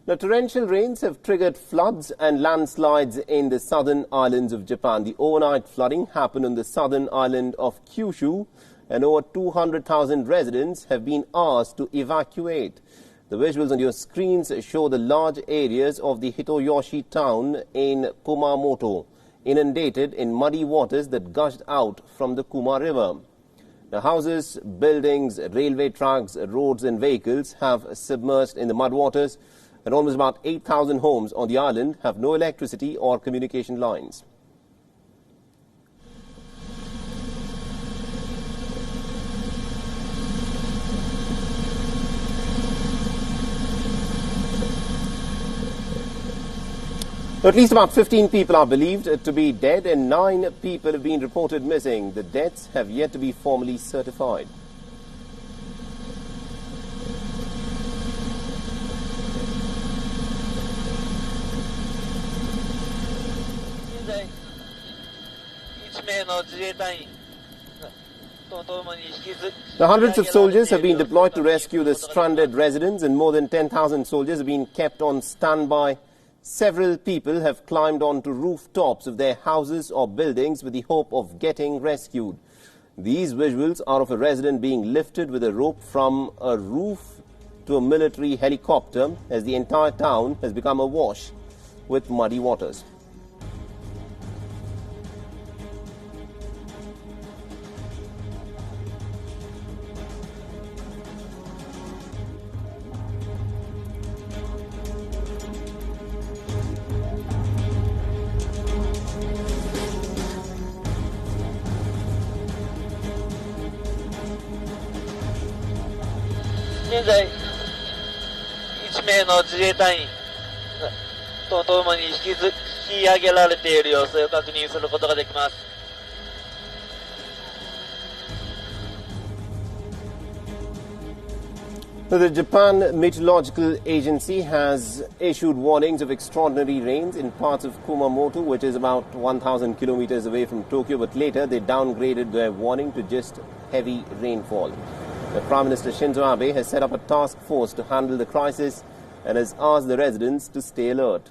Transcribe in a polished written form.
Now, torrential rains have triggered floods and landslides in the southern islands of Japan. The overnight flooding happened on the southern island of Kyushu, and over 200,000 residents have been asked to evacuate. The visuals on your screens show the large areas of the Hitoyoshi town in Kumamoto, inundated in muddy waters that gushed out from the Kuma River. Now, houses, buildings, railway tracks, roads and vehicles have submerged in the mud waters, and almost about 8,000 homes on the island have no electricity or communication lines. At least about 15 people are believed to be dead and 9 people have been reported missing. The deaths have yet to be formally certified. Now, hundreds of soldiers have been deployed to rescue the stranded residents, and more than 10,000 soldiers have been kept on standby. Several people have climbed onto rooftops of their houses or buildings with the hope of getting rescued. These visuals are of a resident being lifted with a rope from a roof to a military helicopter, as the entire town has become awash with muddy waters. The Japan Meteorological Agency has issued warnings of extraordinary rains in parts of Kumamoto, which is about 1,000 kilometers away from Tokyo, but later they downgraded their warning to just heavy rainfall. The Prime Minister Shinzo Abe has set up a task force to handle the crisis and has asked the residents to stay alert.